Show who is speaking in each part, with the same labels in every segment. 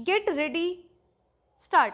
Speaker 1: Get ready, start.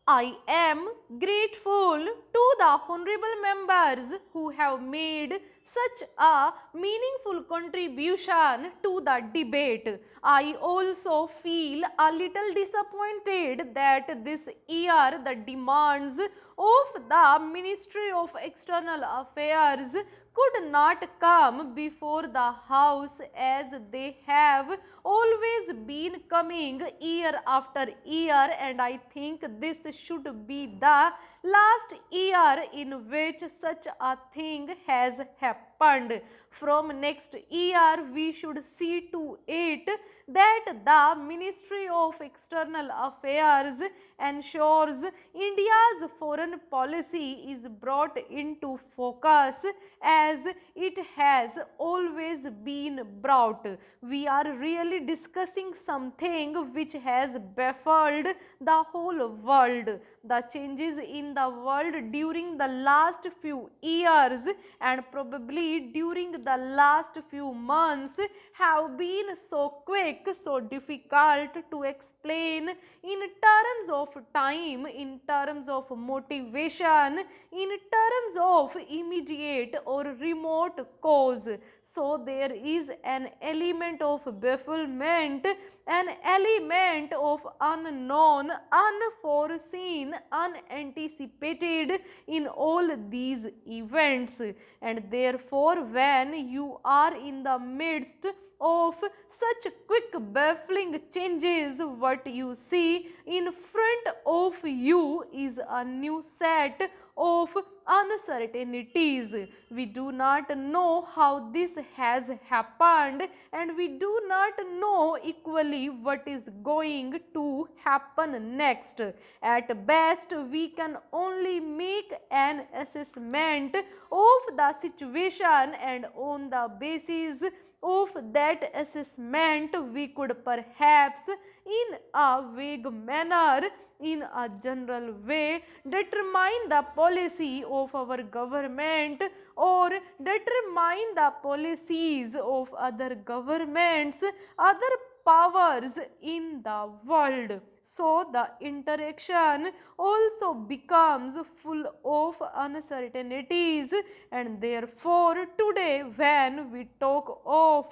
Speaker 1: I am grateful to the honorable members who have made such a meaningful contribution to the debate. I also feel a little disappointed that this year the demands of the Ministry of External Affairs could not come before the House as they have always been coming year after year, and I think this should be the last year in which such a thing has happened. From next year we should see to it that the Ministry of External Affairs ensures India's foreign policy is brought into focus as it has always been brought. We are really discussing something which has baffled the whole world. The changes in the world during the last few years and probably during the last few months have been so quick, so difficult to explain in terms of time, in terms of motivation, in terms of immediate or remote cause. So there is an element of bafflement, an element of unknown, unforeseen, unanticipated in all these events. And therefore, when you are in the midst of such quick baffling changes, what you see in front of you is a new set of uncertainties. We do not know how this has happened, and we do not know equally what is going to happen next. At best, we can only make an assessment of the situation, and on the basis of that assessment we could perhaps in a vague manner, in a general way, determine the policy of our government or determine the policies of other governments, other powers in the world. So the interaction also becomes full of uncertainties, and therefore today when we talk of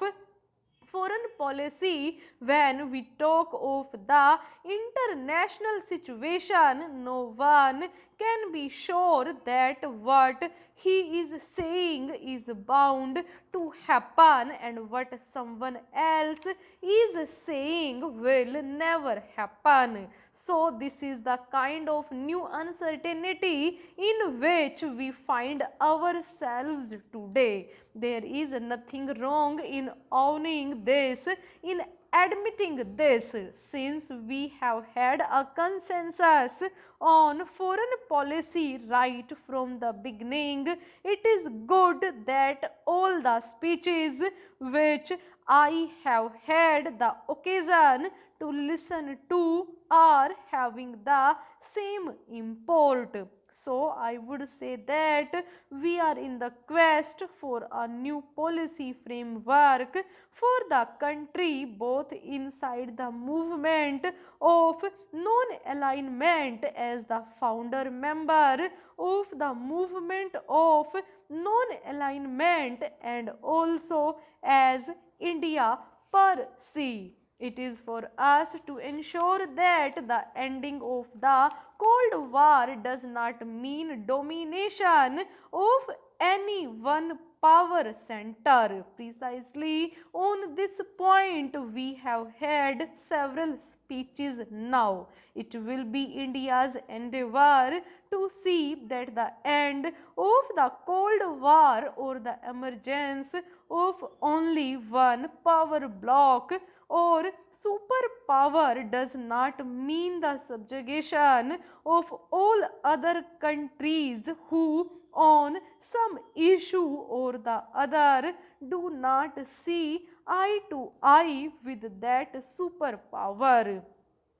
Speaker 1: foreign policy, when we talk of the international situation, no one can be sure that what he is saying is bound to happen and what someone else is saying will never happen. So this is the kind of new uncertainty in which we find ourselves today. There is nothing wrong in owning this, in admitting this, since we have had a consensus on foreign policy right from the beginning. It is good that all the speeches which I have had the occasion to listen to are having the same import. So I would say that we are in the quest for a new policy framework for the country, both inside the movement of non-alignment as the founder member of the movement of non-alignment, and also as India per se. It is for us to ensure that the ending of the Cold War does not mean domination of any one power center. Precisely on this point, we have had several speeches now. It will be India's endeavor to see that the end of the Cold War or the emergence of only one power bloc or superpower does not mean the subjugation of all other countries who on some issue or the other do not see eye to eye with that superpower.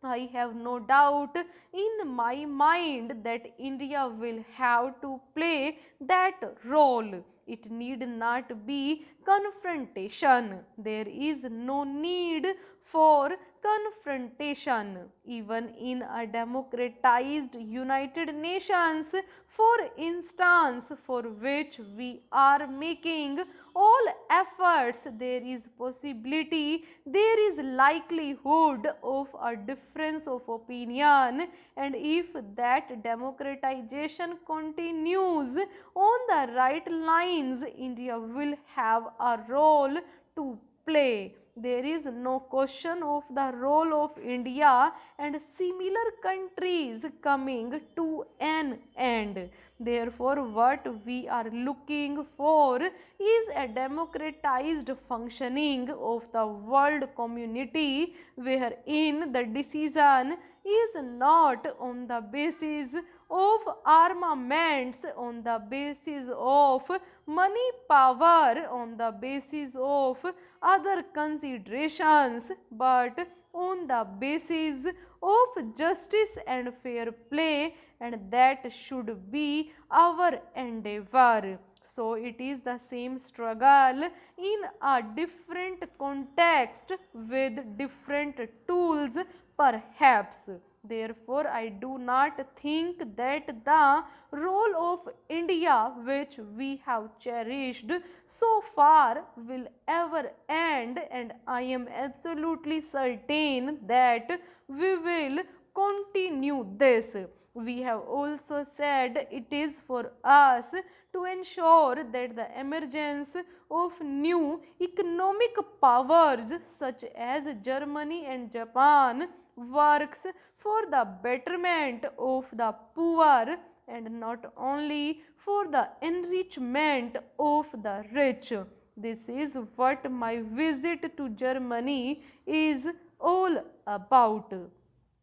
Speaker 1: I have no doubt in my mind that India will have to play that role. It need not be confrontation. There is no need for confrontation. Even in a democratized United Nations, for instance, for which we are making all efforts, there is possibility, there is likelihood of a difference of opinion, and if that democratization continues on the right lines, India will have a role to play. There is no question of the role of India and similar countries coming to an end. Therefore, what we are looking for is a democratized functioning of the world community wherein the decision is not on the basis of armaments, on the basis of money power, on the basis of other considerations, but on the basis of justice and fair play, and that should be our endeavor. So it is the same struggle in a different context with different tools perhaps. Therefore, I do not think that the role of India, which we have cherished so far, will ever end, and I am absolutely certain that we will continue this. We have also said it is for us to ensure that the emergence of new economic powers such as Germany and Japan works for the betterment of the poor and not only for the enrichment of the rich. This is what my visit to Germany is all about.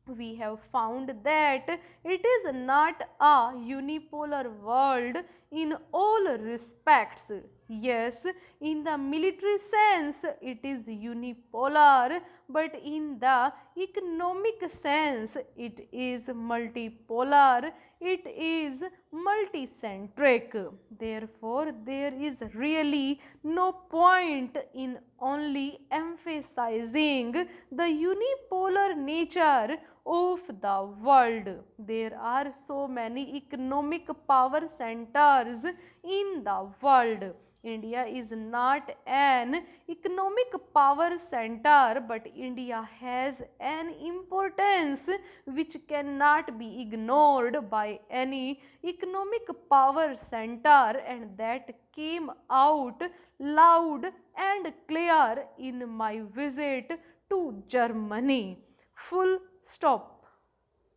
Speaker 1: We have found that it is not a unipolar world in all respects. Yes, in the military sense it is unipolar, but in the economic sense it is multipolar, it is multicentric. Therefore, there is really no point in only emphasizing the unipolar nature of the world. There are so many economic power centers in the world. India is not an economic power center, but India has an importance which cannot be ignored by any economic power center, and that came out loud and clear in my visit to Germany. Full stop.